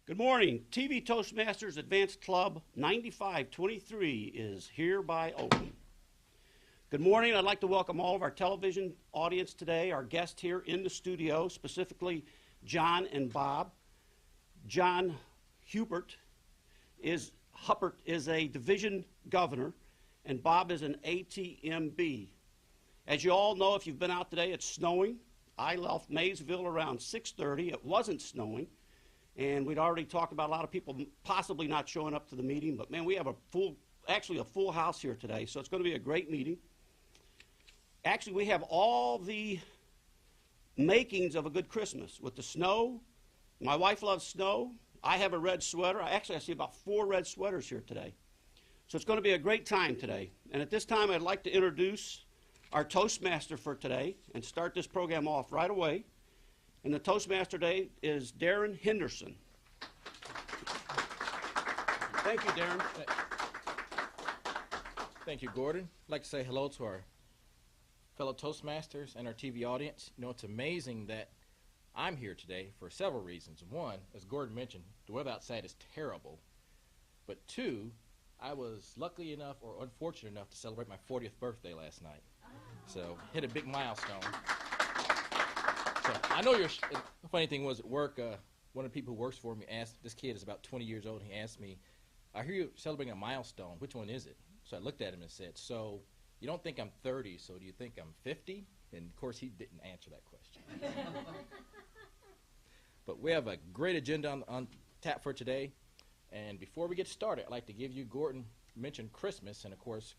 Good morning. TV Toastmasters Advanced Club 9523 is hereby open. Good morning. I'd like to welcome all of our television audience today, our guests here in the studio, specifically John and Bob. John Huppert is a division governor, and Bob is an ATMB. As you all know, if you've been out today, it's snowing. I left Maysville around 6:30. It wasn't snowing. And we'd already talked about a lot of people possibly not showing up to the meeting, but man, we have a full house here today, so it's going to be a great meeting. Actually, we have all the makings of a good Christmas with the snow. My wife loves snow. I have a red sweater. I see about 4 red sweaters here today. So it's going to be a great time today. And at this time, I'd like to introduce our Toastmaster for today and start this program off right away. And the Toastmaster today is Darren Henderson. Thank you, Darren. Thank you, Gordon. I'd like to say hello to our fellow Toastmasters and our TV audience. You know, it's amazing that I'm here today for several reasons. One, as Gordon mentioned, the weather outside is terrible. But 2, I was lucky enough or unfortunate enough to celebrate my 40th birthday last night. So, hit a big milestone. So I know the funny thing was at work, one of the people who works for me asked, this kid is about 20 years old, and he asked me, I hear you're celebrating a milestone. Which one is it? So I looked at him and said, so you don't think I'm 30, so do you think I'm 50? And of course he didn't answer that question. But we have a great agenda on tap for today. And before we get started, I'd like to give you, Gordon mentioned Christmas, and of course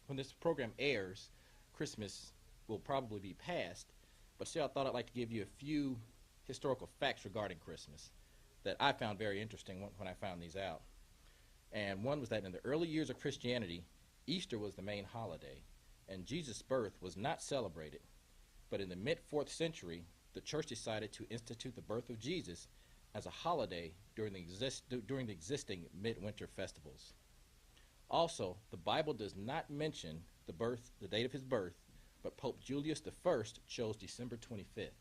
when this program airs, Christmas will probably be past. But still, I thought I'd like to give you a few historical facts regarding Christmas that I found very interesting when I found these out. And one was that in the early years of Christianity, Easter was the main holiday, and Jesus' birth was not celebrated. But in the mid-4th century, the church decided to institute the birth of Jesus as a holiday during the existing midwinter festivals. Also, the Bible does not mention the date of his birth, but Pope Julius I chose December 25th.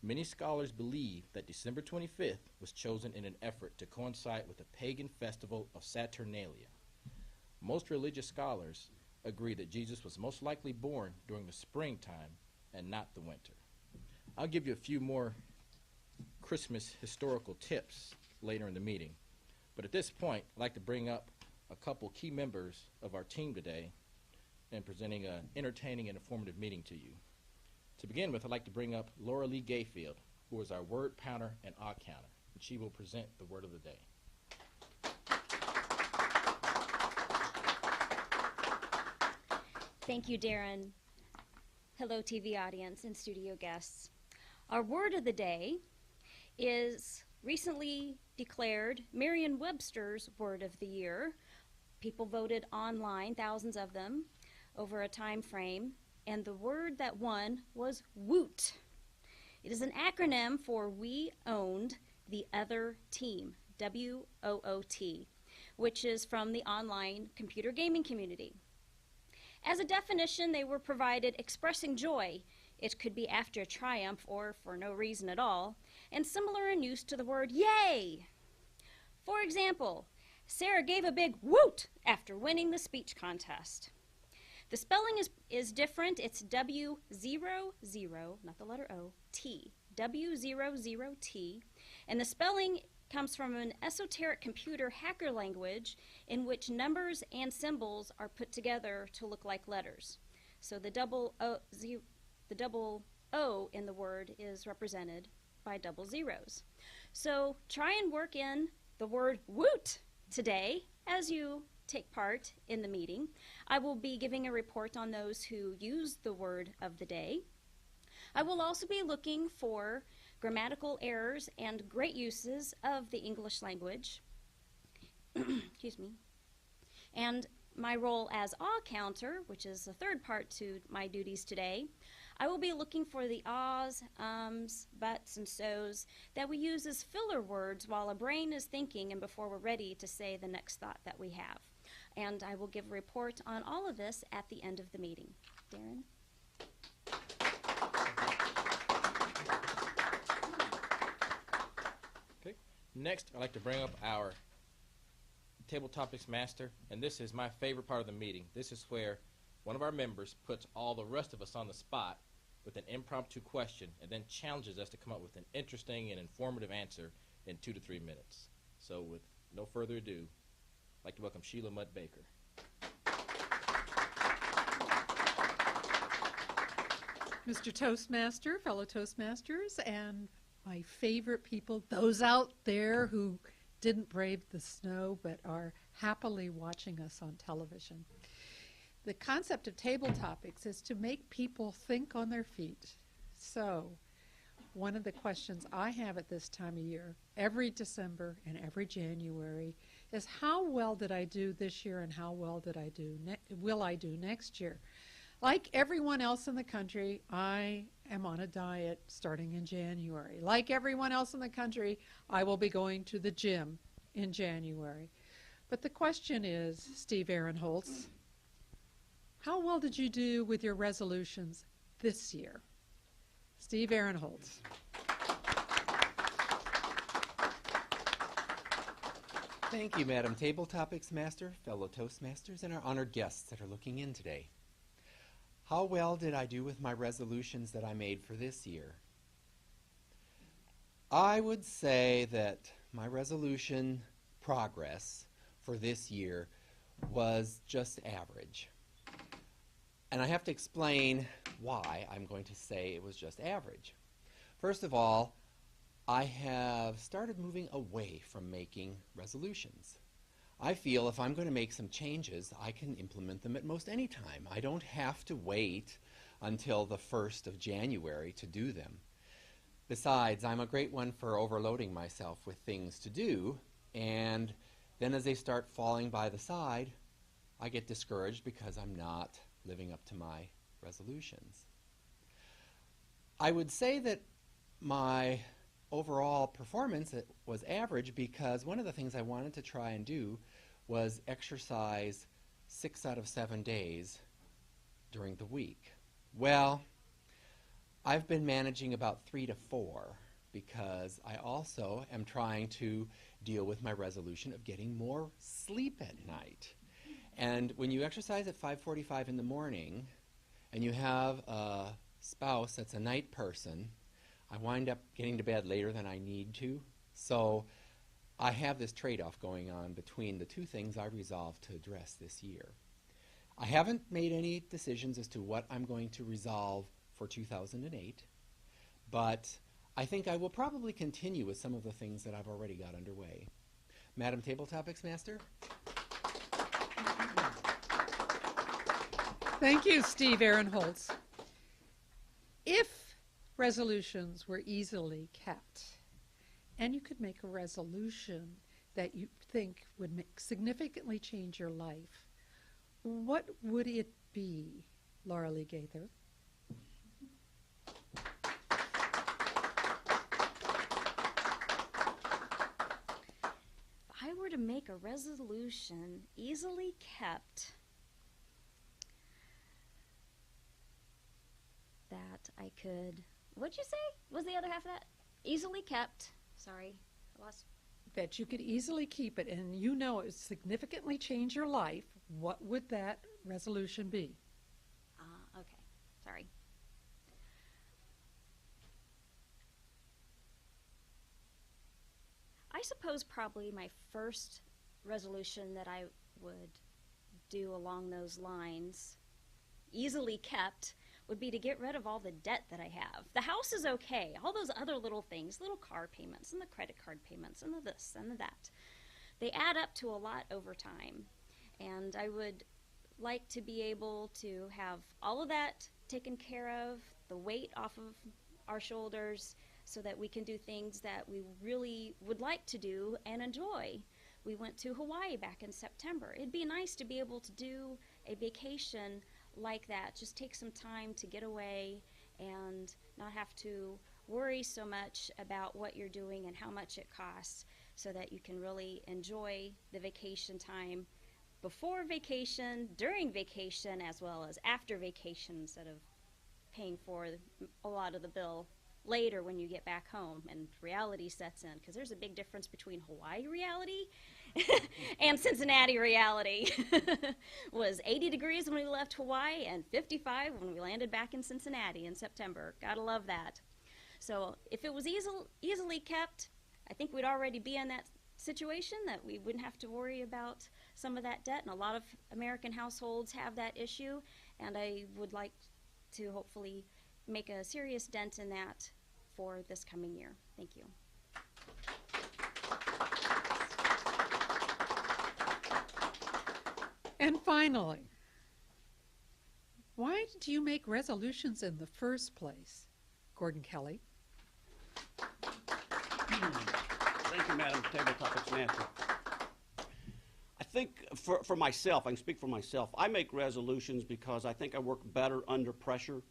Many scholars believe that December 25th was chosen in an effort to coincide with the pagan festival of Saturnalia. Most religious scholars agree that Jesus was most likely born during the springtime and not the winter. I'll give you a few more Christmas historical tips later in the meeting. But at this point, I'd like to bring up a couple key members of our team today and presenting an entertaining and informative meeting to you. To begin with, I'd like to bring up Laura Lee Gayfield, who is our word counter and odd counter, and she will present the word of the day. Thank you, Darren. Hello, TV audience and studio guests. Our word of the day is recently declared Merriam-Webster's Word of the Year. People voted online, thousands of them, over a time frame, and the word that won was WOOT. It is an acronym for We Owned the Other Team, W-O-O-T, which is from the online computer gaming community. As a definition, they were provided expressing joy. It could be after a triumph or for no reason at all, and similar in use to the word yay. For example, Sarah gave a big woot after winning the speech contest. The spelling is different. It's W00, not the letter O, T, W00T, and the spelling comes from an esoteric computer hacker language in which numbers and symbols are put together to look like letters. So the double O in the word is represented by double zeros. So try and work in the word woot today as you take part in the meeting. I will be giving a report on those who use the word of the day. I will also be looking for grammatical errors and great uses of the English language. Excuse me. And my role as awe counter, which is the third part to my duties today, I will be looking for the ahs, ums, buts, and so's that we use as filler words while our brain is thinking and before we're ready to say the next thought that we have. And I will give a report on all of this at the end of the meeting. Darren? Next, I'd like to bring up our Tabletopics master, and this is my favorite part of the meeting. This is where one of our members puts all the rest of us on the spot with an impromptu question and then challenges us to come up with an interesting and informative answer in 2 to 3 minutes. So with no further ado, I'd like to welcome Sheila Mudd Baker. Mr. Toastmaster, fellow Toastmasters, and my favorite people, those out there who didn't brave the snow but are happily watching us on television. The concept of Tabletopics is to make people think on their feet. So, one of the questions I have at this time of year, every December and every January, is how well did I do this year and how well did I do will I do next year? Like everyone else in the country, I am on a diet starting in January. Like everyone else in the country, I will be going to the gym in January. But the question is, Steve Ahrenholz, how well did you do with your resolutions this year? Steve Ahrenholz. Thank you, Madam Tabletopics Master, fellow Toastmasters, and our honored guests that are looking in today. How well did I do with my resolutions that I made for this year? I would say that my resolution progress for this year was just average. And I have to explain why I'm going to say it was just average. First of all, I have started moving away from making resolutions. I feel if I'm going to make some changes, I can implement them at most any time. I don't have to wait until the 1st of January to do them. Besides, I'm a great one for overloading myself with things to do, and then as they start falling by the side, I get discouraged because I'm not living up to my resolutions. I would say that my overall performance was average because one of the things I wanted to try and do was exercise 6 out of 7 days during the week. Well, I've been managing about 3 to 4 because I also am trying to deal with my resolution of getting more sleep at night. And when you exercise at 5:45 in the morning and you have a spouse that's a night person, I wind up getting to bed later than I need to. So I have this trade-off going on between the two things I resolved to address this year. I haven't made any decisions as to what I'm going to resolve for 2008, but I think I will probably continue with some of the things that I've already got underway. Madam Tabletopics Master? Thank you, Steve Ahrenholz. If resolutions were easily kept, and you could make a resolution that you think would significantly change your life, what would it be, Laura Lee Gaither? If I were to make a resolution easily kept, that I could, what'd you say? What was the other half of that? Easily kept. Sorry, I lost. That you could easily keep it and you know it would significantly change your life, what would that resolution be? Okay, sorry. I suppose probably my first resolution that I would do along those lines, easily kept, would be to get rid of all the debt that I have. The house is okay. All those other little things, little car payments and the credit card payments and the this and the that, they add up to a lot over time. And I would like to be able to have all of that taken care of, the weight off of our shoulders, so that we can do things that we really would like to do and enjoy. We went to Hawaii back in September. It'd be nice to be able to do a vacation like that. Just take some time to get away and not have to worry so much about what you're doing and how much it costs, so that you can really enjoy the vacation time before vacation, during vacation, as well as after vacation, instead of paying for a lot of the bill later when you get back home and reality sets in, because there's a big difference between Hawaii reality and Cincinnati reality. Was 80 degrees when we left Hawaii and 55 when we landed back in Cincinnati in September. Gotta love that. So if it was easily kept, I think we'd already be in that situation that we wouldn't have to worry about some of that debt, and a lot of American households have that issue, and I would like to hopefully make a serious dent in that for this coming year. Thank you. And finally, why did you make resolutions in the first place, Gordon Kelly? Thank you, Madam Tabletopics Master. I think for myself, I can speak for myself, I make resolutions because I think I work better under pressure.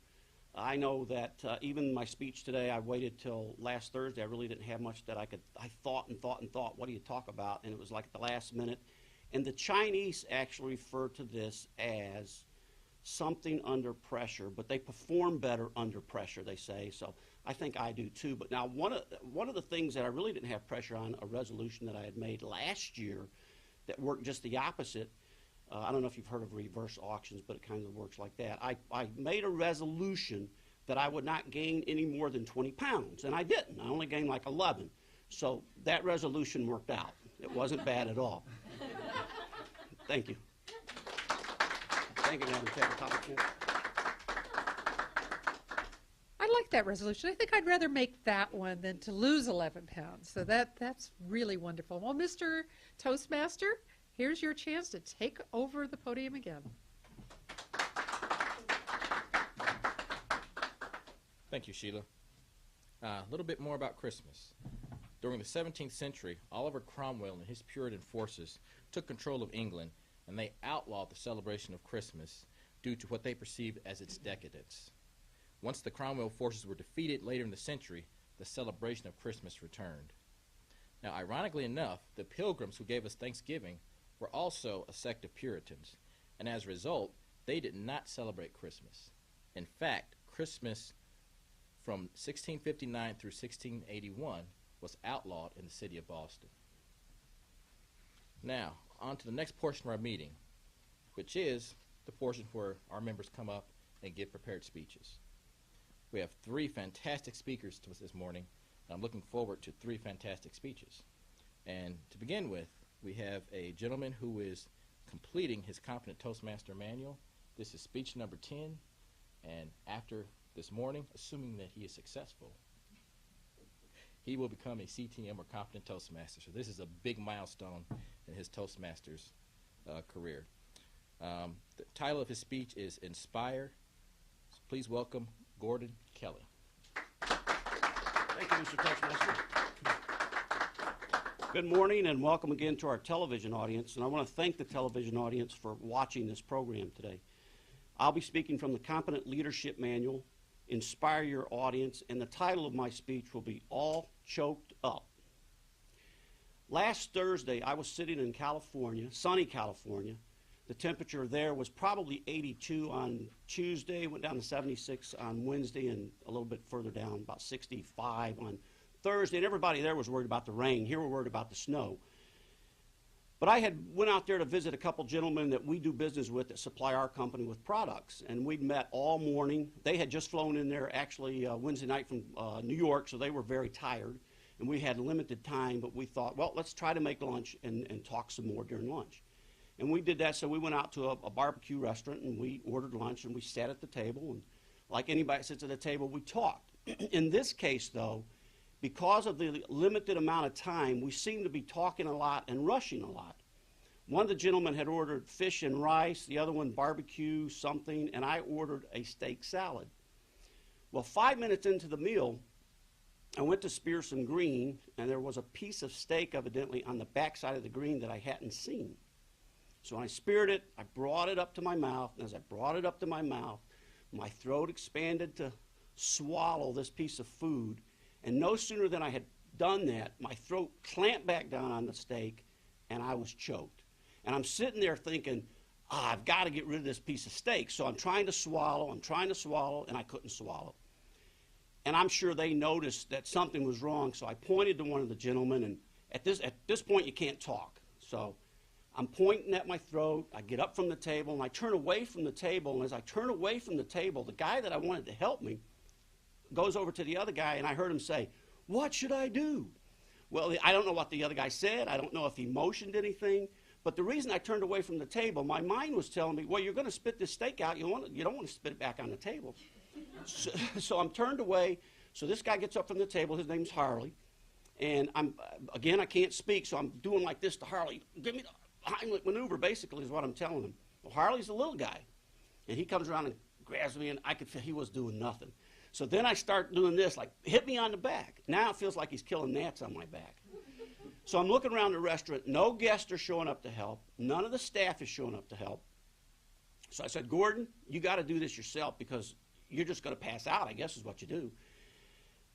I know that even my speech today, I waited till last Thursday. I really didn't have much that I thought and thought and thought, what do you talk about? And it was like at the last minute. And the Chinese actually refer to this as something under pressure, but they perform better under pressure, they say. So I think I do too. But now one of the things that I really didn't have pressure on, a resolution that I had made last year that worked just the opposite. I don't know if you've heard of reverse auctions, but it kind of works like that. I made a resolution that I would not gain any more than 20 pounds, and I didn't. I only gained like 11. So that resolution worked out. It wasn't bad at all. Thank you. Thank you, Madam Chair. I like that resolution. I think I'd rather make that one than to lose 11 pounds. So that's really wonderful. Well, Mr. Toastmaster, here's your chance to take over the podium again. Thank you, Sheila. A little bit more about Christmas. During the 17th century, Oliver Cromwell and his Puritan forces took control of England, and they outlawed the celebration of Christmas due to what they perceived as its decadence. Once the Cromwell forces were defeated later in the century, the celebration of Christmas returned. Now, ironically enough, the Pilgrims who gave us Thanksgiving were also a sect of Puritans, and as a result, they did not celebrate Christmas. In fact, Christmas from 1659 through 1681 was outlawed in the city of Boston. Now, on to the next portion of our meeting, which is the portion where our members come up and give prepared speeches. We have three fantastic speakers to us this morning, and I'm looking forward to three fantastic speeches. And to begin with, we have a gentleman who is completing his Competent Toastmaster manual. This is speech number 10, and after this morning, assuming that he is successful, he will become a CTM or Competent Toastmaster. So this is a big milestone in his Toastmasters career. The title of his speech is Inspire. So please welcome Gordon Kelly. Thank you, Mr. Toastmaster. Good morning and welcome again to our television audience. And I want to thank the television audience for watching this program today. I'll be speaking from the Competent Leadership Manual, Inspire Your Audience, and the title of my speech will be All Choked Up. Last Thursday, I was sitting in California, sunny California. The temperature there was probably 82 on Tuesday, went down to 76 on Wednesday, and a little bit further down, about 65 on Thursday. And everybody there was worried about the rain. Here we're worried about the snow. But I had went out there to visit a couple gentlemen that we do business with that supply our company with products. And we'd met all morning. They had just flown in there actually Wednesday night from New York, so they were very tired. And we had limited time, but we thought, well, let's try to make lunch and talk some more during lunch. And we did that, so we went out to a barbecue restaurant, and we ordered lunch, and we sat at the table. And like anybody that sits at the table, we talked. In this case, though, because of the limited amount of time, we seemed to be talking a lot and rushing a lot. One of the gentlemen had ordered fish and rice, the other one barbecue something, and I ordered a steak salad. Well, 5 minutes into the meal, I went to spear some green, and there was a piece of steak evidently on the backside of the green that I hadn't seen. So when I speared it, I brought it up to my mouth, and as I brought it up to my mouth, my throat expanded to swallow this piece of food, and no sooner than I had done that, my throat clamped back down on the steak, and I was choked. And I'm sitting there thinking, I've got to get rid of this piece of steak. So I'm trying to swallow, and I couldn't swallow. and I'm sure they noticed that something was wrong, so I pointed to one of the gentlemen, and at this point you can't talk. So I'm pointing at my throat, I get up from the table, and I turn away from the table, and as I turn away from the table, the guy that I wanted to help me goes over to the other guy, and I heard him say, "What should I do?" Well, I don't know what the other guy said. I don't know if he motioned anything. But the reason I turned away from the table, my mind was telling me, well, you're going to spit this steak out. You don't want to spit it back on the table. So I'm turned away. So this guy gets up from the table. His name's Harley. And again, I can't speak, so I'm doing like this to Harley. Give me the Heimlich maneuver, basically, is what I'm telling him. Well, Harley's a little guy. And he comes around and grabs me, and I could feel he was doing nothing. So then I start doing this, like, hit me on the back. Now it feels like he's killing gnats on my back. So I'm looking around the restaurant. No guests are showing up to help. None of the staff is showing up to help. So I said, Gordon, you got to do this yourself because you're just going to pass out, I guess is what you do.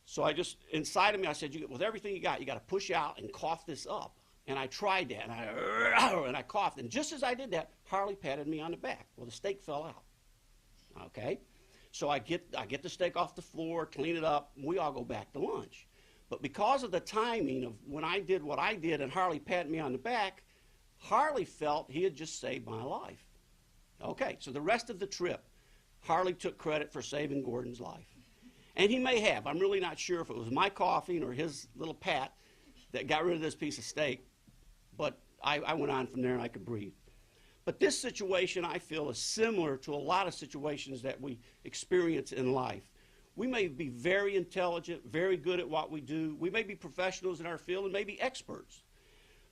So I just, inside of me, I said, with everything you got to push out and cough this up. And I tried that, and I coughed. And just as I did that, Harley patted me on the back. Well, the steak fell out. Okay? So I get the steak off the floor, clean it up, and we all go back to lunch. But because of the timing of when I did what I did and Harley patted me on the back, Harley felt he had just saved my life. Okay, so the rest of the trip, Harley took credit for saving Gordon's life. And he may have. I'm really not sure if it was my coughing or his little pat that got rid of this piece of steak. But I went on from there and I could breathe. But this situation, I feel, is similar to a lot of situations that we experience in life. We may be very intelligent, very good at what we do. We may be professionals in our field and maybe experts.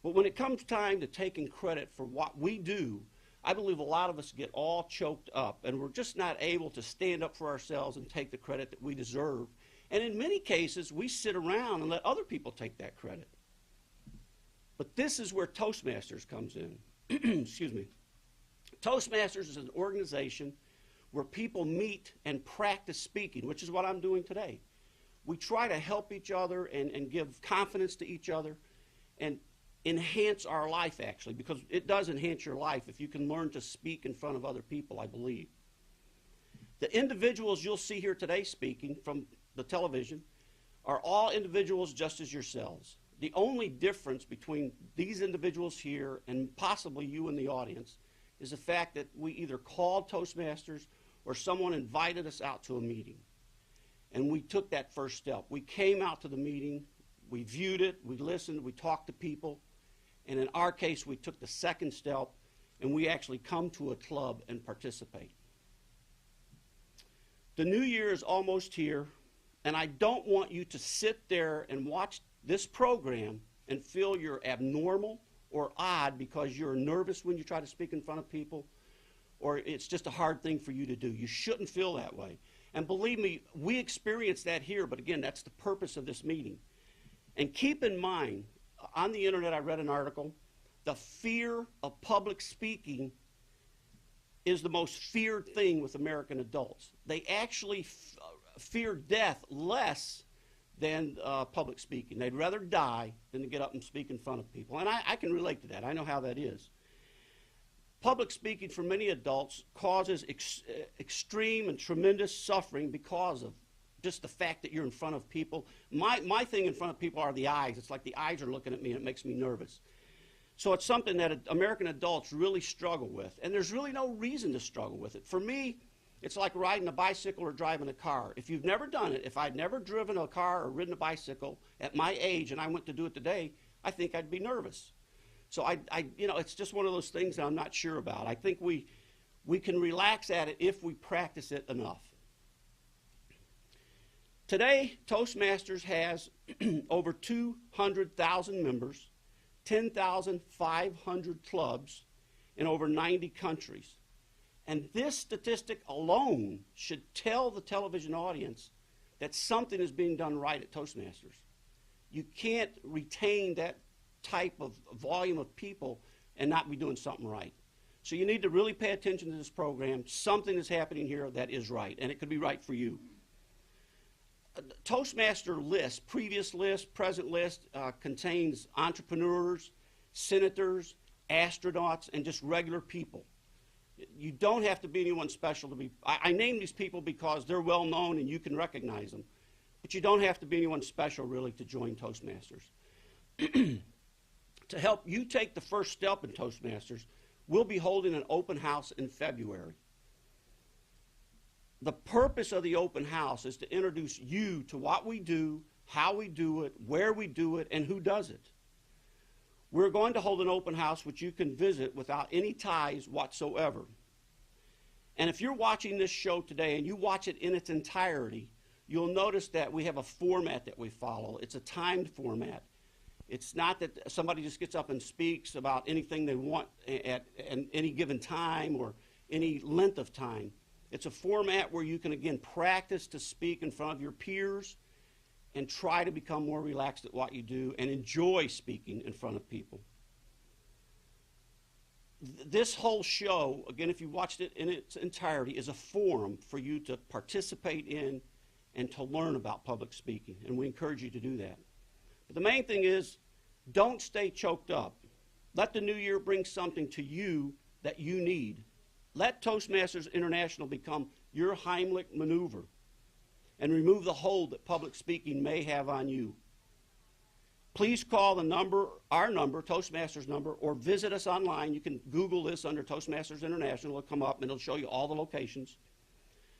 But when it comes time to taking credit for what we do, I believe a lot of us get all choked up and we're just not able to stand up for ourselves and take the credit that we deserve. And in many cases, we sit around and let other people take that credit. But this is where Toastmasters comes in. Excuse me. Toastmasters is an organization where people meet and practice speaking, which is what I'm doing today. We try to help each other and give confidence to each other and enhance our life, actually, because it does enhance your life if you can learn to speak in front of other people, I believe. The individuals you'll see here today speaking from the television are all individuals just as yourselves. The only difference between these individuals here and possibly you in the audience is the fact that we either called Toastmasters or someone invited us out to a meeting. And we took that first step. We came out to the meeting, we viewed it, we listened, we talked to people, and in our case, we took the second step, and we actually come to a club and participate. The new year is almost here, and I don't want you to sit there and watch this program and feel you're abnormal or odd because you're nervous when you try to speak in front of people, or it's just a hard thing for you to do. You shouldn't feel that way. And believe me, we experience that here, but again, that's the purpose of this meeting. And keep in mind, on the internet I read an article, the fear of public speaking is the most feared thing with American adults. They actually fear death less than public speaking. They'd rather die than to get up and speak in front of people. And I can relate to that. I know how that is. Public speaking for many adults causes extreme and tremendous suffering because of just the fact that you're in front of people. My thing in front of people are the eyes. It's like the eyes are looking at me and it makes me nervous. So it's something that American adults really struggle with. And there's really no reason to struggle with it. For me, it's like riding a bicycle or driving a car. If you've never done it, if I'd never driven a car or ridden a bicycle at my age and I went to do it today, I think I'd be nervous. So it's just one of those things that I'm not sure about. I think we can relax at it if we practice it enough. Today, Toastmasters has over 200,000 members, 10,500 clubs in over 90 countries. And this statistic alone should tell the television audience that something is being done right at Toastmasters. You can't retain that type of volume of people and not be doing something right. So you need to really pay attention to this program. Something is happening here that is right, and it could be right for you. Toastmaster list, previous list, present list, contains entrepreneurs, senators, astronauts, and just regular people. You don't have to be anyone special to be. I name these people because they're well known and you can recognize them. But you don't have to be anyone special, really, to join Toastmasters. To help you take the first step in Toastmasters, we'll be holding an open house in February. The purpose of the open house is to introduce you to what we do, how we do it, where we do it, and who does it. We're going to hold an open house which you can visit without any ties whatsoever. And if you're watching this show today and you watch it in its entirety, you'll notice that we have a format that we follow. It's a timed format. It's not that somebody just gets up and speaks about anything they want at any given time or any length of time. It's a format where you can, again, practice to speak in front of your peers and try to become more relaxed at what you do and enjoy speaking in front of people. This whole show, again, if you watched it in its entirety, is a forum for you to participate in and to learn about public speaking, and we encourage you to do that. But the main thing is, don't stay choked up. Let the new year bring something to you that you need. Let Toastmasters International become your Heimlich maneuver and remove the hold that public speaking may have on you. Please call the number, our number, Toastmasters number, or visit us online. You can Google this under Toastmasters International. It'll come up and it'll show you all the locations.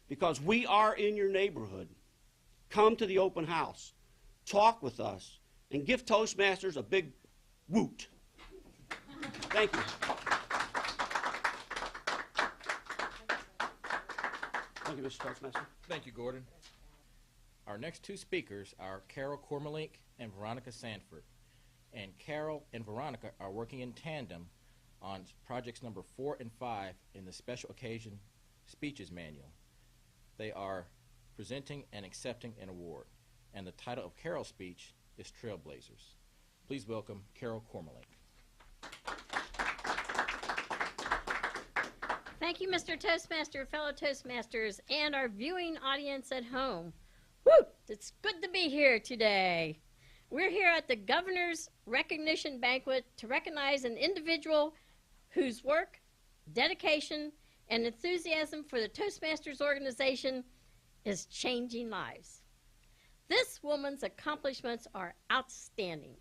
Because we are in your neighborhood. Come to the open house. Talk with us. And give Toastmasters a big woot. Thank you. Thank you, Mr. Toastmaster. Thank you, Gordon. Our next two speakers are Kormelink and Veronica Sanford. And Carol and Veronica are working in tandem on projects number 4 and 5 in the Special Occasion Speeches Manual. They are presenting and accepting an award. And the title of Carol's speech is Trailblazers. Please welcome Carol Kormelink. Thank you, Mr. Toastmaster, fellow Toastmasters, and our viewing audience at home. Woo! It's good to be here today. We're here at the Governor's Recognition Banquet to recognize an individual whose work, dedication, and enthusiasm for the Toastmasters organization is changing lives. This woman's accomplishments are outstanding.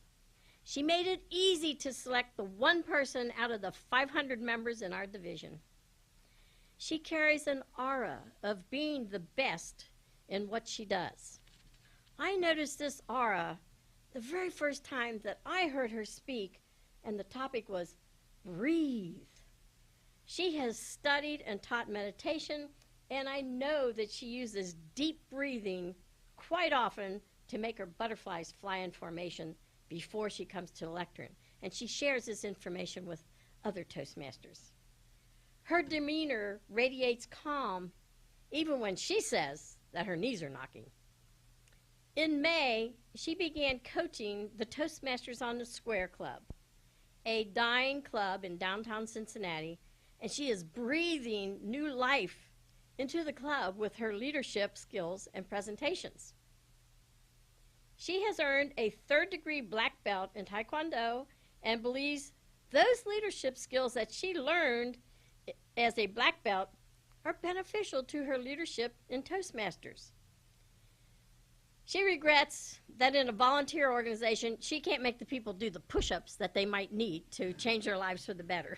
She made it easy to select the one person out of the 500 members in our division. She carries an aura of being the best in what she does. I noticed this aura the very first time that I heard her speak, and the topic was breathe. She has studied and taught meditation, and I know that she uses deep breathing quite often to make her butterflies fly in formation before she comes to the lectern, and she shares this information with other Toastmasters. Her demeanor radiates calm even when she says that her knees are knocking. In May, she began coaching the Toastmasters on the Square Club, a dying club in downtown Cincinnati, and she is breathing new life into the club with her leadership skills and presentations. She has earned a third-degree black belt in Taekwondo and believes those leadership skills that she learned as a black belt are beneficial to her leadership in Toastmasters. She regrets that in a volunteer organization, she can't make the people do the push-ups that they might need to change their lives for the better.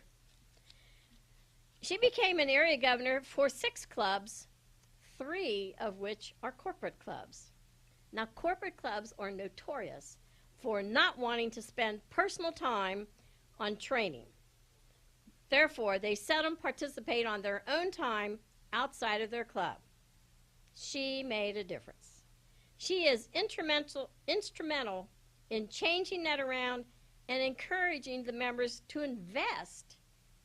She became an area governor for 6 clubs, 3 of which are corporate clubs. Now, corporate clubs are notorious for not wanting to spend personal time on training. Therefore, they seldom participate on their own time outside of their club. She made a difference. She is instrumental in changing that around and encouraging the members to invest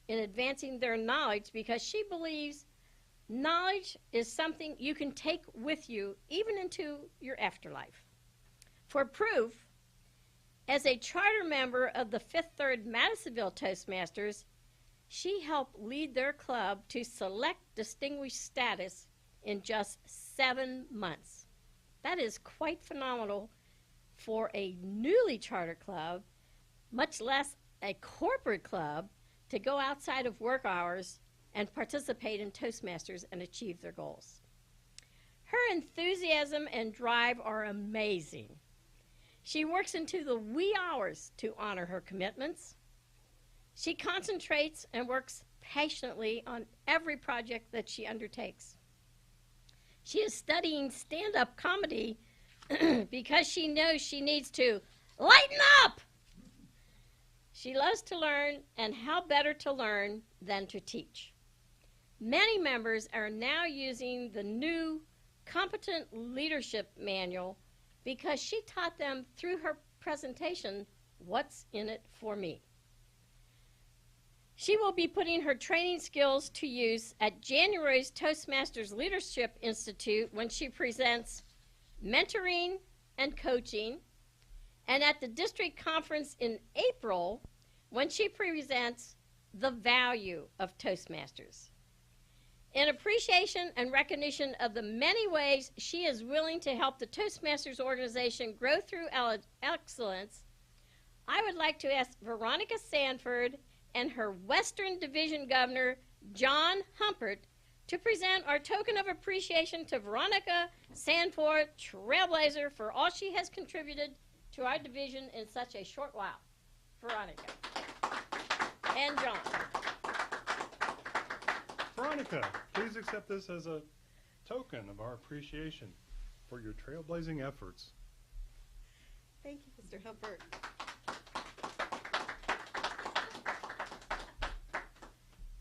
in advancing their knowledge, because she believes knowledge is something you can take with you even into your afterlife. For proof, as a charter member of the Fifth Third Madisonville Toastmasters, she helped lead their club to select distinguished status in just 7 months. That is quite phenomenal for a newly chartered club, much less a corporate club, to go outside of work hours and participate in Toastmasters and achieve their goals. Her enthusiasm and drive are amazing. She works into the wee hours to honor her commitments. She concentrates and works passionately on every project that she undertakes. She is studying stand-up comedy because she knows she needs to lighten up. She loves to learn, and how better to learn than to teach. Many members are now using the new Competent Leadership Manual because she taught them through her presentation, What's in It for Me? She will be putting her training skills to use at January's Toastmasters Leadership Institute when she presents Mentoring and Coaching, and at the district conference in April when she presents The Value of Toastmasters. In appreciation and recognition of the many ways she is willing to help the Toastmasters organization grow through excellence, I would like to ask Veronica Sanford and her Western Division Governor, John Humpert, to present our token of appreciation to Veronica Sanford, trailblazer, for all she has contributed to our division in such a short while. Veronica. And John. Veronica, please accept this as a token of our appreciation for your trailblazing efforts. Thank you, Mr. Humpert.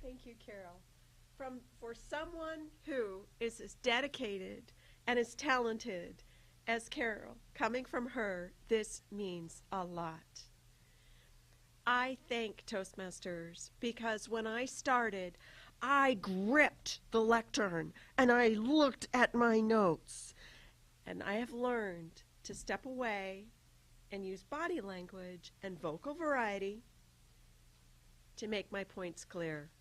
Thank you, Carol. For someone who is as dedicated and as talented as Carol, coming from her, this means a lot. I thank Toastmasters because when I started, I gripped the lectern and I looked at my notes. And I have learned to step away and use body language and vocal variety to make my points clear.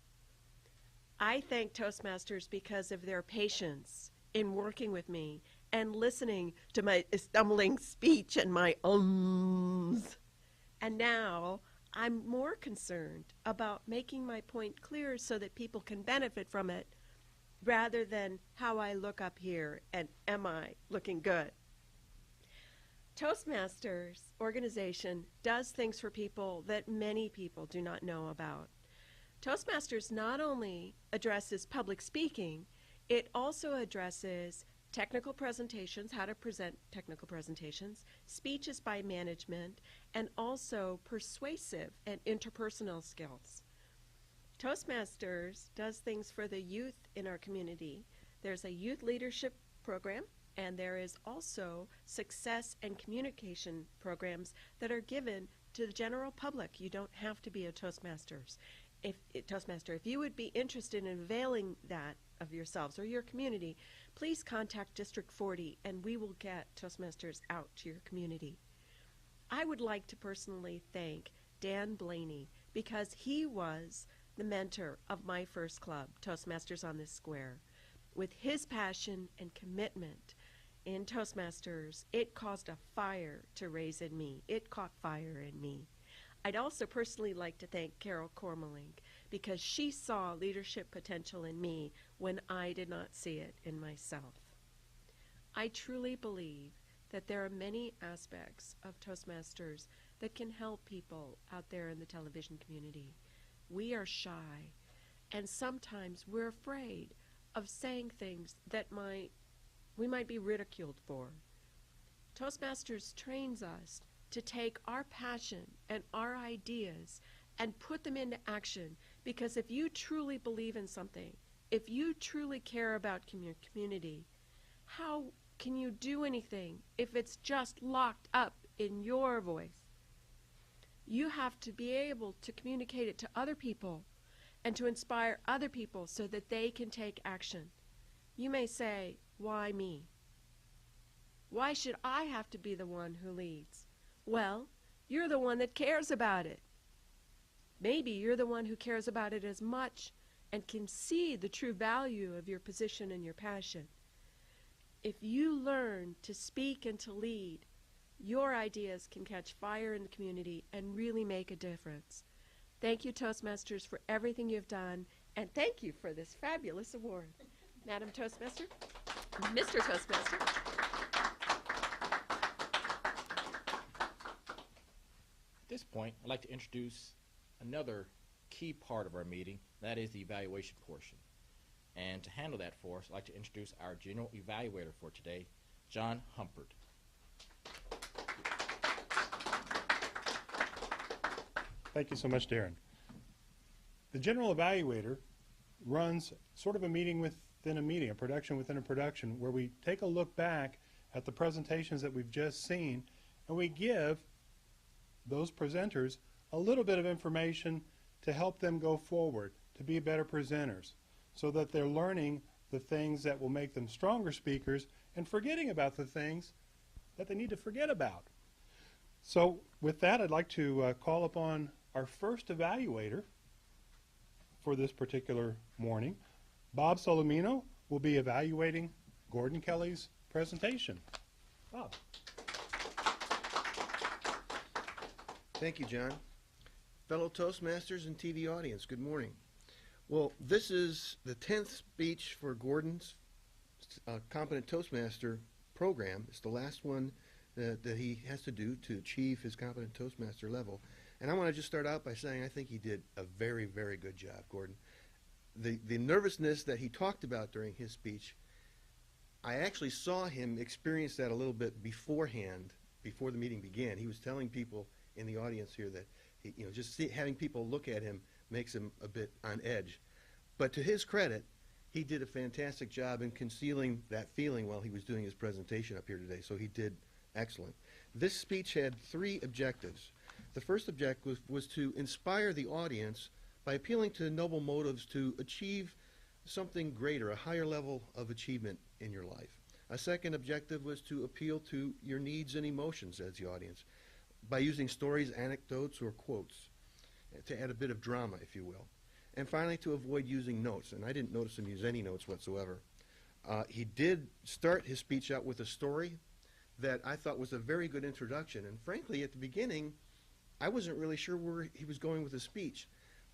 I thank Toastmasters because of their patience in working with me and listening to my stumbling speech and my ums. And now I'm more concerned about making my point clear so that people can benefit from it rather than how I look up here and am I looking good. Toastmasters organization does things for people that many people do not know about. Toastmasters not only addresses public speaking, it also addresses technical presentations, how to present technical presentations, speeches by management, and also persuasive and interpersonal skills. Toastmasters does things for the youth in our community. There's a youth leadership program, and there is also success and communication programs that are given to the general public. You don't have to be a Toastmasters. Toastmaster, if you would be interested in availing that of yourselves or your community, please contact District 40 and we will get Toastmasters out to your community. I would like to personally thank Dan Blaney because he was the mentor of my first club, Toastmasters on this Square. With his passion and commitment in Toastmasters, it caused a fire to raise in me. It caught fire in me. I'd also personally like to thank Carol Kormelink because she saw leadership potential in me when I did not see it in myself. I truly believe that there are many aspects of Toastmasters that can help people out there in the television community. We are shy, and sometimes we're afraid of saying things that we might be ridiculed for. Toastmasters trains us to take our passion and our ideas and put them into action, because if you truly believe in something, if you truly care about your community, how can you do anything if it's just locked up in your voice? You have to be able to communicate it to other people and to inspire other people so that they can take action. You may say, why me? Why should I have to be the one who leads? Well, you're the one that cares about it. Maybe you're the one who cares about it as much and can see the true value of your position and your passion. If you learn to speak and to lead, your ideas can catch fire in the community and really make a difference. Thank you, Toastmasters, for everything you've done, and thank you for this fabulous award. Madam Toastmaster? Mr. Toastmaster. At this point, I'd like to introduce another key part of our meeting, that is the evaluation portion. And to handle that for us, I'd like to introduce our general evaluator for today, John Humpert. Thank you so much, Darren. The general evaluator runs sort of a meeting within a meeting, a production within a production, where we take a look back at the presentations that we've just seen, and we give those presenters a little bit of information to help them go forward, to be better presenters, so that they're learning the things that will make them stronger speakers and forgetting about the things that they need to forget about. So with that, I'd like to call upon our first evaluator for this particular morning. Bob Solomino will be evaluating Gordon Kelly's presentation. Bob. Thank you, John. Fellow Toastmasters and TV audience, good morning. Well, this is the 10th speech for Gordon's Competent Toastmaster program. It's the last one that he has to do to achieve his Competent Toastmaster level. And I want to just start out by saying I think he did a very, very good job, Gordon. The nervousness that he talked about during his speech, I actually saw him experience that a little bit beforehand, before the meeting began. He was telling people in the audience here that having people look at him makes him a bit on edge. But to his credit, he did a fantastic job in concealing that feeling while he was doing his presentation up here today, so he did excellent. This speech had 3 objectives. The first objective was to inspire the audience by appealing to noble motives to achieve something greater, a higher level of achievement in your life. A second objective was to appeal to your needs and emotions as the audience by using stories, anecdotes, or quotes to add a bit of drama, if you will. And finally, to avoid using notes, and I didn't notice him use any notes whatsoever. He did start his speech out with a story that I thought was a very good introduction, and frankly, at the beginning, I wasn't really sure where he was going with the speech.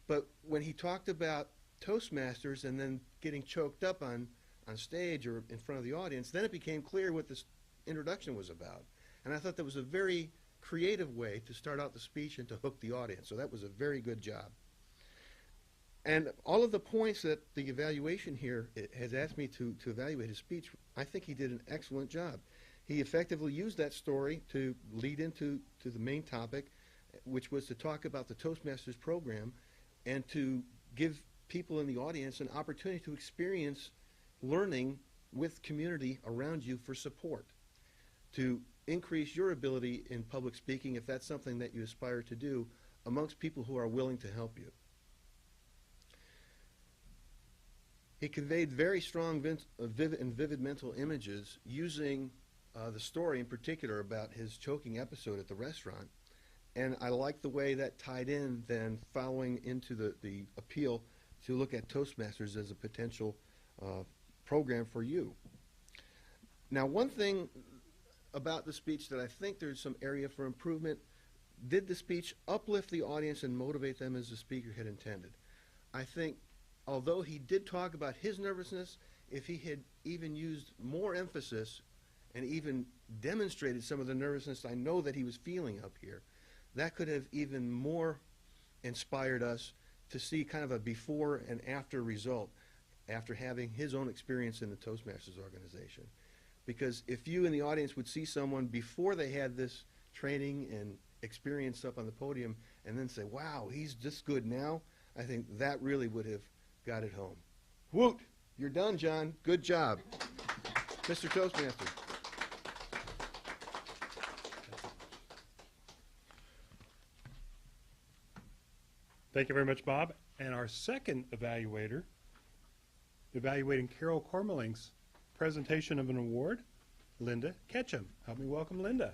But when he talked about Toastmasters and then getting choked up on stage or in front of the audience, then it became clear what this introduction was about. And I thought that was a very creative way to start out the speech and to hook the audience. So that was a very good job. And all of the points that the evaluation here has asked me to evaluate his speech, I think he did an excellent job. He effectively used that story to lead into the main topic, which was to talk about the Toastmasters program and to give people in the audience an opportunity to experience learning with community around you for support, to increase your ability in public speaking if that's something that you aspire to do amongst people who are willing to help you. He conveyed very strong vivid mental images using the story in particular about his choking episode at the restaurant. And I like the way that tied in then following into the appeal to look at Toastmasters as a potential program for you. Now, one thing about the speech that I think there's some area for improvement, did the speech uplift the audience and motivate them as the speaker had intended? I think although he did talk about his nervousness, if he had even used more emphasis and even demonstrated some of the nervousness I know that he was feeling up here, that could have even more inspired us to see kind of a before and after result after having his own experience in the Toastmasters organization. Because if you in the audience would see someone before they had this training and experience up on the podium and then say, wow, he's this good now, I think that really would have got it home. Woot! You're done, John. Good job. Mr. Toastmaster. Thank you very much, Bob. And our second evaluator, evaluating Carol Kormelink's presentation of an award, Linda Ketchum. Help me welcome Linda.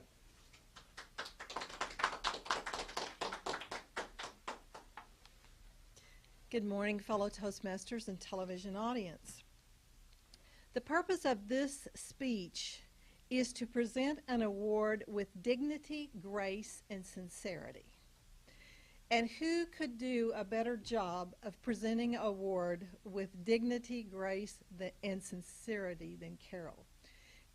Good morning, fellow Toastmasters and television audience. The purpose of this speech is to present an award with dignity, grace, and sincerity. And who could do a better job of presenting an award with dignity, grace, and sincerity than Carol?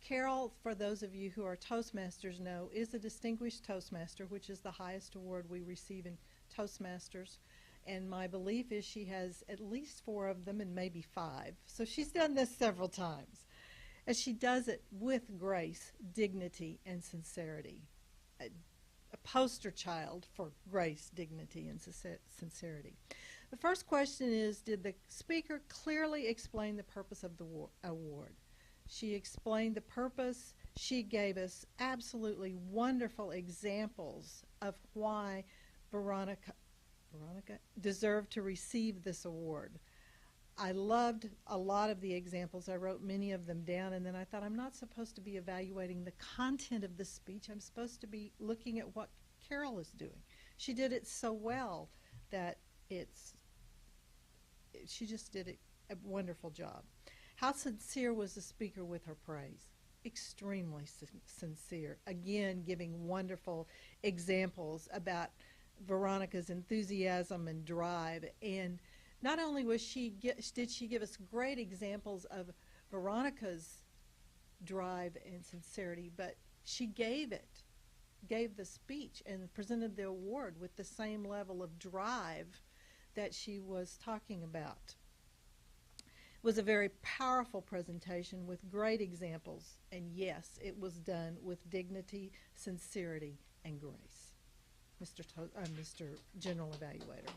Carol, for those of you who are Toastmasters know, is a Distinguished Toastmaster, which is the highest award we receive in Toastmasters. And my belief is she has at least 4 of them and maybe 5. So she's done this several times. And she does it with grace, dignity, and sincerity. A poster child for grace, dignity, and sincerity. The first question is, did the speaker clearly explain the purpose of the award? She explained the purpose. She gave us absolutely wonderful examples of why Veronica deserved to receive this award. I loved a lot of the examples. I wrote many of them down, and then I thought, I'm not supposed to be evaluating the content of the speech. I'm supposed to be looking at what Carol is doing. She did it so well that she just did a wonderful job. How sincere was the speaker with her praise? Extremely sincere. Again, giving wonderful examples about Veronica's enthusiasm and drive. And not only did she give us great examples of Veronica's drive and sincerity, but she gave the speech and presented the award with the same level of drive that she was talking about. It was a very powerful presentation with great examples, and yes, it was done with dignity, sincerity, and grace. Mr. General Evaluator.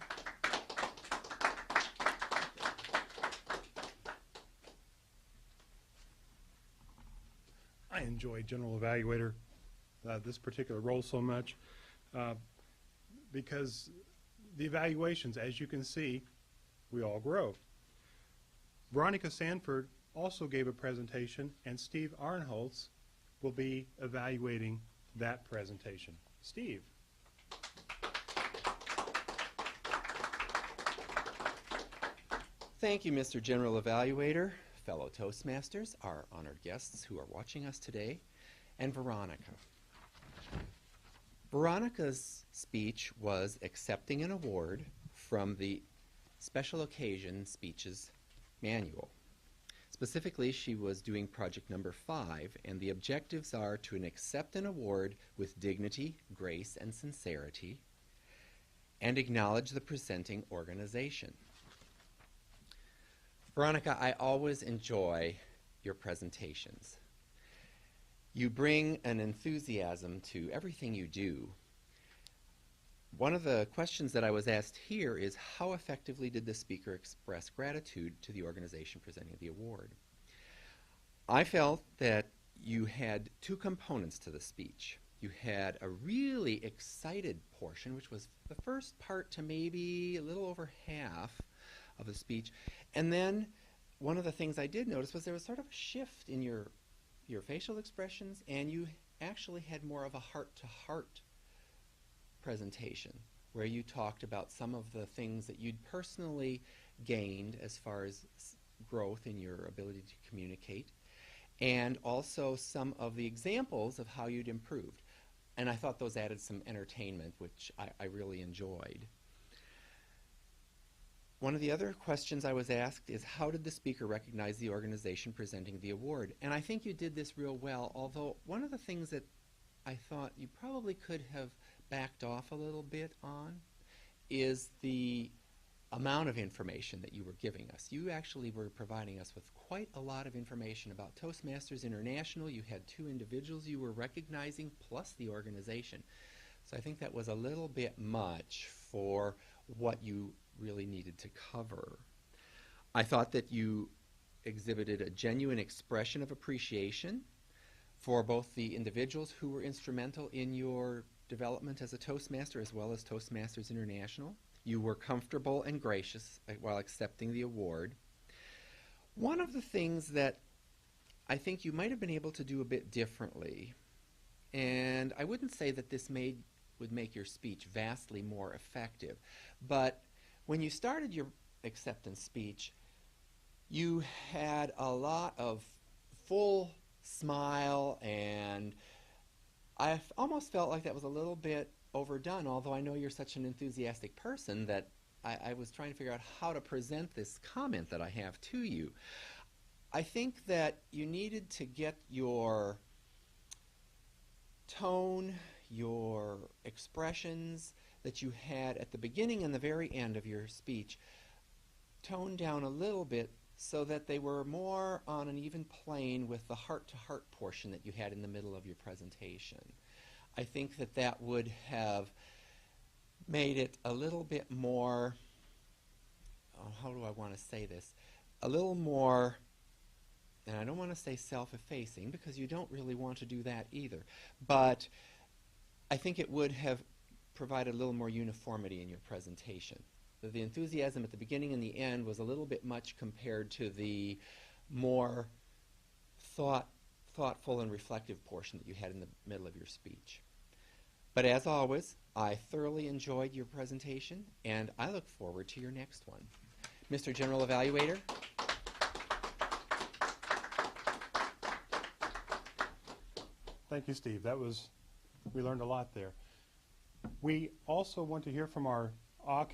I enjoy General Evaluator, this particular role so much, because the evaluations, as you can see, we all grow. Veronica Sanford also gave a presentation, and Steve Ahrenholz will be evaluating that presentation. Steve. Thank you, Mr. General Evaluator, fellow Toastmasters, our honored guests who are watching us today, and Veronica. Veronica's speech was accepting an award from the Special Occasion Speeches Manual. Specifically, she was doing project number 5, and the objectives are to accept an award with dignity, grace, and sincerity, and acknowledge the presenting organization. Veronica, I always enjoy your presentations. You bring an enthusiasm to everything you do. One of the questions that I was asked here is, how effectively did the speaker express gratitude to the organization presenting the award? I felt that you had 2 components to the speech. You had a really excited portion, which was the first part to maybe a little over half of the speech. And then one of the things I did notice was there was sort of a shift in your facial expressions, and you actually had more of a heart-to-heart presentation where you talked about some of the things that you'd personally gained as far as growth in your ability to communicate, and also some of the examples of how you'd improved. And I thought those added some entertainment, which I really enjoyed. One of the other questions I was asked is, how did the speaker recognize the organization presenting the award? And I think you did this real well, although one of the things that I thought you probably could have backed off a little bit on is the amount of information that you were giving us. You actually were providing us with quite a lot of information about Toastmasters International. You had 2 individuals you were recognizing, plus the organization. So I think that was a little bit much for what you really needed to cover. I thought that you exhibited a genuine expression of appreciation for both the individuals who were instrumental in your development as a Toastmaster as well as Toastmasters International. You were comfortable and gracious while accepting the award. One of the things that I think you might have been able to do a bit differently, and I wouldn't say that this would make your speech vastly more effective, but when you started your acceptance speech, you had a lot of full smile, and almost felt like that was a little bit overdone, although I know you're such an enthusiastic person that I was trying to figure out how to present this comment that I have to you. I think that you needed to get your tone, your expressions that you had at the beginning and the very end of your speech toned down a little bit so that they were more on an even plane with the heart-to-heart portion that you had in the middle of your presentation. I think that that would have made it a little bit more, how do I want to say this, a little more, and I don't want to say self-effacing because you don't really want to do that either, but I think it would have provided a little more uniformity in your presentation. The enthusiasm at the beginning and the end was a little bit much compared to the more thoughtful and reflective portion that you had in the middle of your speech. But as always, I thoroughly enjoyed your presentation, and I look forward to your next one. Mr. General Evaluator. Thank you, Steve. We learned a lot there. We also want to hear from our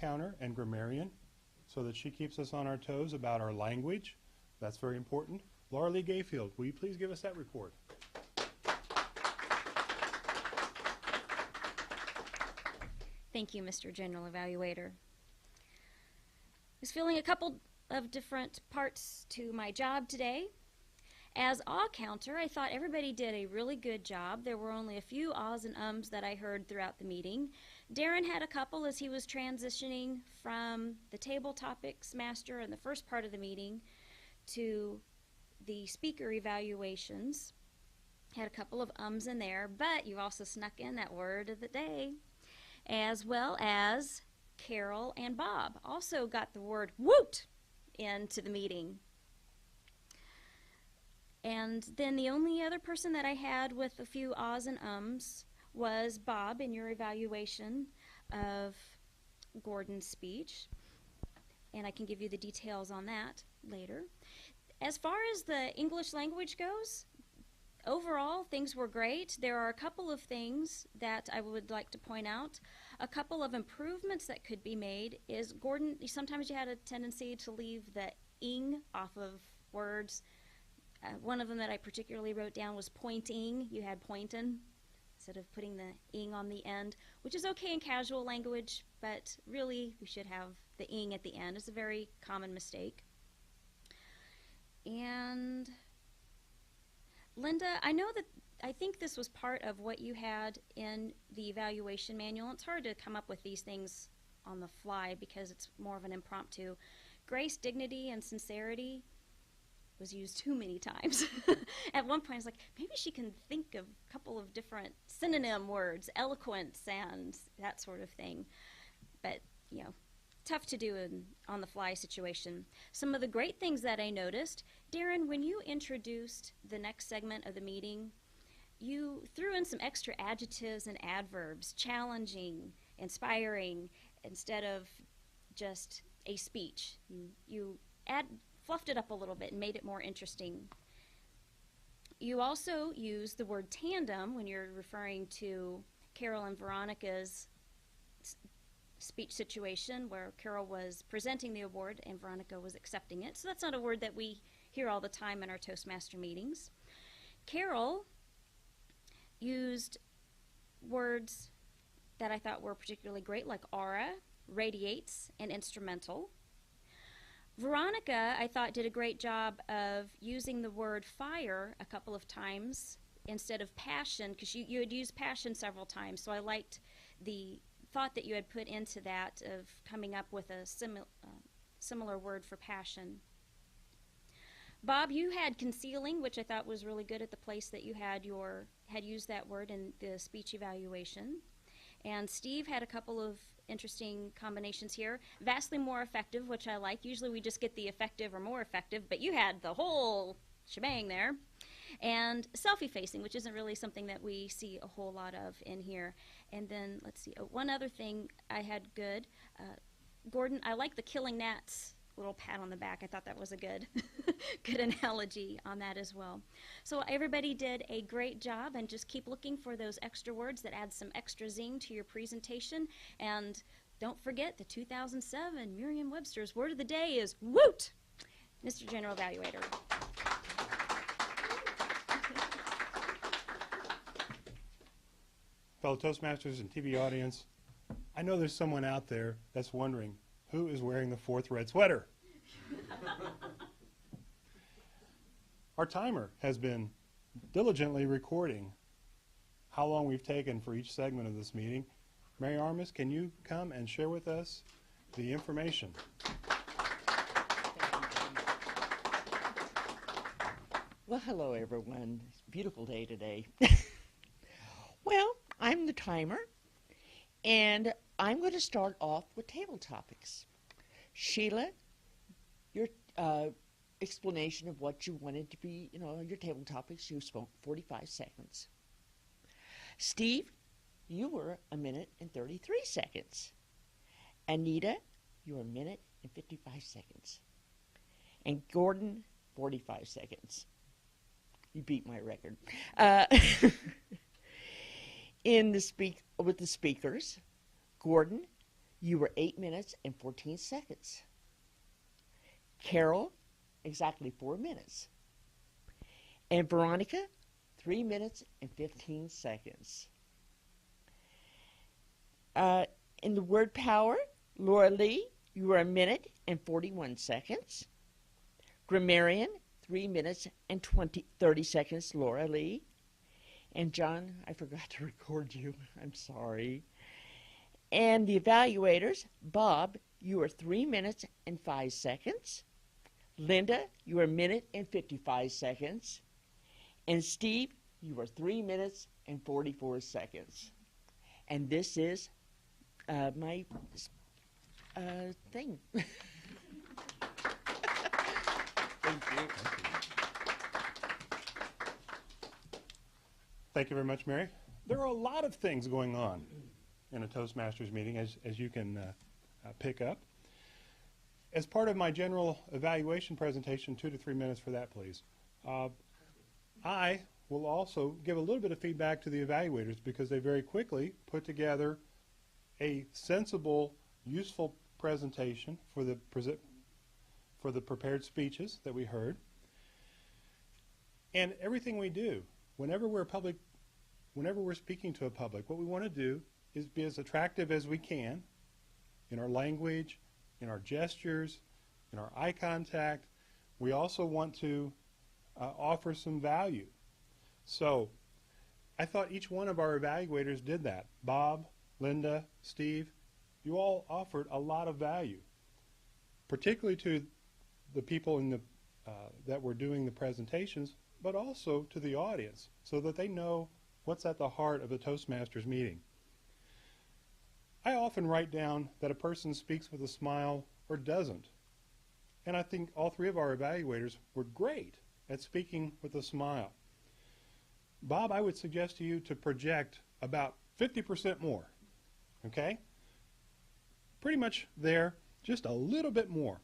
counter and grammarian so that she keeps us on our toes about our language. That's very important. Laura Lee Gayfield, will you please give us that report? Thank you, Mr. General Evaluator. I was feeling a couple of different parts to my job today. As counter, I thought everybody did a really good job. There were only a few ahs and ums that I heard throughout the meeting. Darren had a couple as he was transitioning from the Tabletopics master in the first part of the meeting to the speaker evaluations. Had a couple of ums in there, but you also snuck in that word of the day, as well as Carol and Bob also got the word woot into the meeting. And then the only other person that I had with a few ahs and ums was Bob in your evaluation of Gordon's speech. And I can give you the details on that later. As far as the English language goes, overall things were great. There are a couple of things that I would like to point out. A couple of improvements that could be made is Gordon, sometimes you had a tendency to leave the ing off of words. One of them that I particularly wrote down was pointing. You had pointin' instead of putting the ing on the end, which is okay in casual language, but really we should have the ing at the end. It's a very common mistake. And Linda, I think this was part of what you had in the evaluation manual. It's hard to come up with these things on the fly because it's more of an impromptu. Grace, dignity, and sincerity was used too many times. At one point I was like, maybe she can think of a couple of different synonym words, eloquence and that sort of thing. But, you know, tough to do in on the fly situation. Some of the great things that I noticed, Darren, when you introduced the next segment of the meeting, you threw in some extra adjectives and adverbs, challenging, inspiring, instead of just a speech. You fluffed it up a little bit and made it more interesting. You also use the word tandem when you're referring to Carol and Veronica's speech situation where Carol was presenting the award and Veronica was accepting it. So that's not a word that we hear all the time in our Toastmaster meetings. Carol used words that I thought were particularly great, like aura, radiates, and instrumental. Veronica, I thought, did a great job of using the word fire a couple of times instead of passion, because you had used passion several times, so I liked the thought that you had put into that of coming up with a similar word for passion. Bob, you had concealing, which I thought was really good at the place that you had used that word in the speech evaluation. And Steve had a couple of interesting combinations here. Vastly more effective, which I like. Usually we just get the effective or more effective, but you had the whole shebang there. And self-effacing, which isn't really something that we see a whole lot of in here. And then, let's see, one other thing I had good. Gordon, I like the killing gnats little pat on the back. I thought that was a good, good analogy on that as well. So everybody did a great job, and just keep looking for those extra words that add some extra zing to your presentation. And don't forget the 2007 Merriam-Webster's word of the day is woot! Mr. General Evaluator. Fellow Toastmasters and TV audience, I know there's someone out there that's wondering who is wearing the fourth red sweater. Our timer has been diligently recording how long we've taken for each segment of this meeting. Mary Armis, can you come and share with us the information? Well, hello everyone. It's a beautiful day today. Well, I'm the timer, and I'm going to start off with Tabletopics. Sheila, your explanation of what you wanted to be, your table topics, you spoke 45 seconds. Steve, you were 1 minute and 33 seconds. Anita, you were 1 minute and 55 seconds. And Gordon, 45 seconds. You beat my record. With the speakers, Gordon, you were 8 minutes and 14 seconds. Carol, exactly 4 minutes. And Veronica, 3 minutes and 15 seconds. In the word power, Laura Lee, you were 1 minute and 41 seconds. Grammarian, 3 minutes and 30 seconds, Laura Lee. And John, I forgot to record you. I'm sorry. And the evaluators, Bob, you were 3 minutes and 5 seconds. Linda, you were 1 minute and 55 seconds. And Steve, you were 3 minutes and 44 seconds. And this is my thing. Thank you. Thank you very much, Mary. There are a lot of things going on in a Toastmasters meeting, as you can pick up. As part of my general evaluation presentation, 2 to 3 minutes for that, please. I will also give a little bit of feedback to the evaluators because they very quickly put together a sensible, useful presentation for the prepared speeches that we heard. And everything we do, whenever we're speaking to a public, what we want to do is be as attractive as we can in our language, in our gestures, in our eye contact. We also want to offer some value. So I thought each one of our evaluators did that. Bob, Linda, Steve, you all offered a lot of value, particularly to the people that were doing the presentations, but also to the audience, so that they know what's at the heart of a Toastmasters meeting. I often write down that a person speaks with a smile or doesn't. And I think all three of our evaluators were great at speaking with a smile. Bob, I would suggest to you to project about 50% more, okay? Pretty much there, just a little bit more.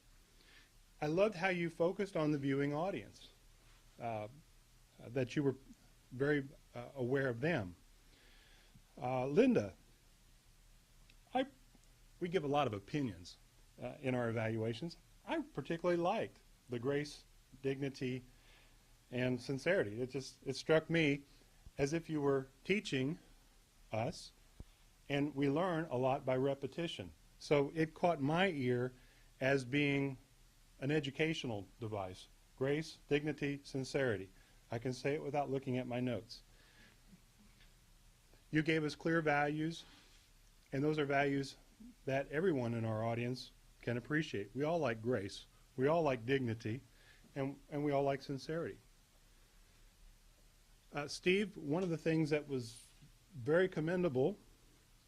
I loved how you focused on the viewing audience, that you were very aware of them. Linda, we give a lot of opinions in our evaluations. I particularly liked the grace, dignity, and sincerity. It struck me as if you were teaching us, and we learn a lot by repetition. So it caught my ear as being an educational device. Grace, dignity, sincerity. I can say it without looking at my notes. You gave us clear values, and those are values that everyone in our audience can appreciate. We all like grace, we all like dignity, and we all like sincerity. Steve, one of the things that was very commendable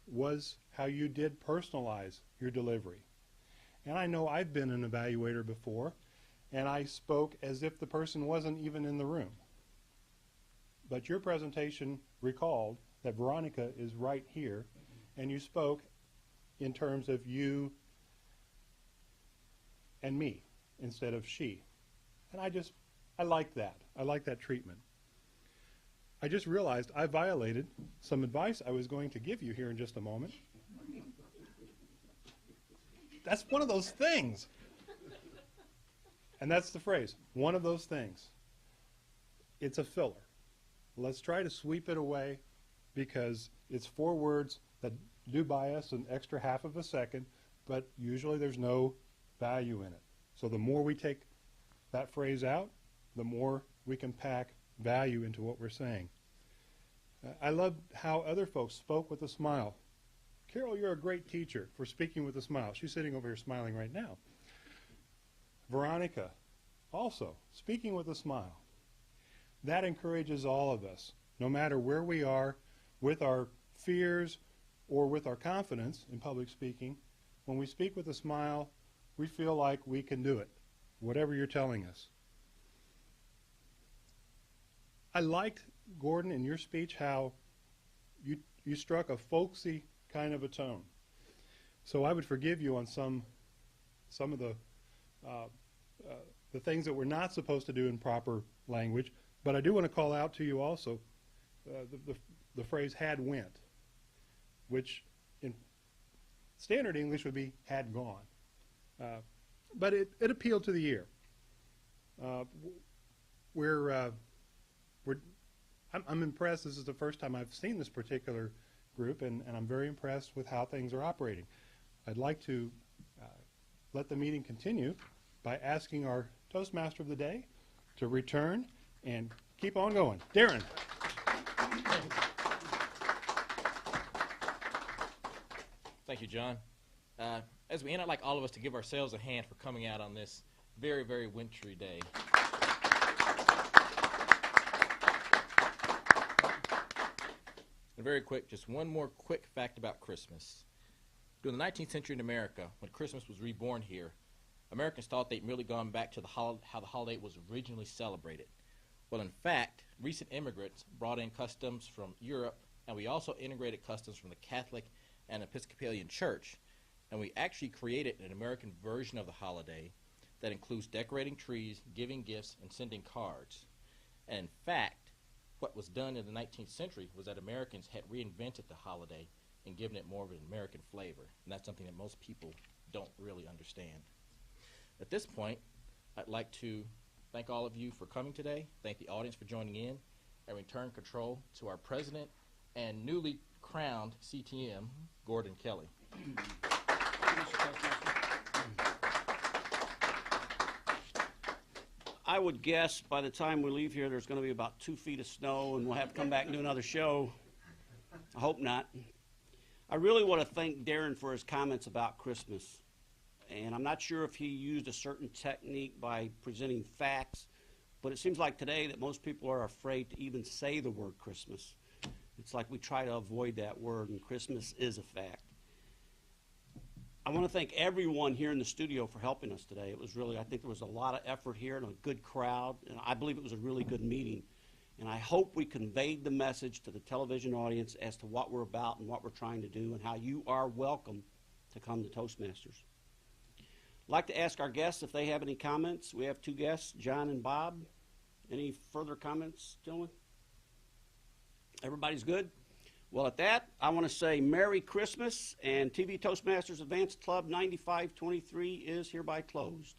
was how you did personalize your delivery. And I know I've been an evaluator before, and I spoke as if the person wasn't even in the room. But your presentation recalled that Veronica is right here, and you spoke in terms of you and me instead of she. And I like that. I like that treatment. I just realized I violated some advice I was going to give you here in just a moment. That's one of those things. And that's the phrase, one of those things. It's a filler. Let's try to sweep it away because it's 4 words that do buy us an extra half of a second, but usually there's no value in it. So the more we take that phrase out, the more we can pack value into what we're saying. I love how other folks spoke with a smile. Carol, you're a great teacher for speaking with a smile. She's sitting over here smiling right now. Veronica, also speaking with a smile. That encourages all of us, no matter where we are with our fears or with our confidence in public speaking. When we speak with a smile, we feel like we can do it, whatever you're telling us. I liked, Gordon, in your speech how you struck a folksy kind of a tone. So I would forgive you on some of the things that we're not supposed to do in proper language, but I do want to call out to you also the phrase had went, which in standard English would be had gone. But it appealed to the ear. I'm impressed. This is the first time I've seen this particular group, and I'm very impressed with how things are operating. I'd like to let the meeting continue by asking our Toastmaster of the day to return and keep on going. Darren. Thank you, John. As we end, I'd like all of us to give ourselves a hand for coming out on this very, very wintry day. And very quick, just one more quick fact about Christmas. During the 19th century in America, when Christmas was reborn here, Americans thought they'd merely gone back to how the holiday was originally celebrated. Well, in fact, recent immigrants brought in customs from Europe, and we also integrated customs from the Catholic and Episcopalian Church. And we actually created an American version of the holiday that includes decorating trees, giving gifts, and sending cards. And in fact, what was done in the 19th century was that Americans had reinvented the holiday and given it more of an American flavor. And that's something that most people don't really understand. At this point, I'd like to thank all of you for coming today, thank the audience for joining in, and return control to our president and newly crowned CTM, Gordon Kelly. I would guess by the time we leave here, there's going to be about 2 feet of snow, and we'll have to come back and do another show. I hope not. I really want to thank Darren for his comments about Christmas. And I'm not sure if he used a certain technique by presenting facts, but it seems like today that most people are afraid to even say the word Christmas. It's like we try to avoid that word, and Christmas is a fact. I want to thank everyone here in the studio for helping us today. It was really, I think there was a lot of effort here and a good crowd, and I believe it was a really good meeting. And I hope we conveyed the message to the television audience as to what we're about and what we're trying to do and how you are welcome to come to Toastmasters. I'd like to ask our guests if they have any comments. We have 2 guests, John and Bob. Any further comments, gentlemen? Everybody's good? Well, at that, I want to say Merry Christmas, and TV Toastmasters Advanced Club 9523 is hereby closed.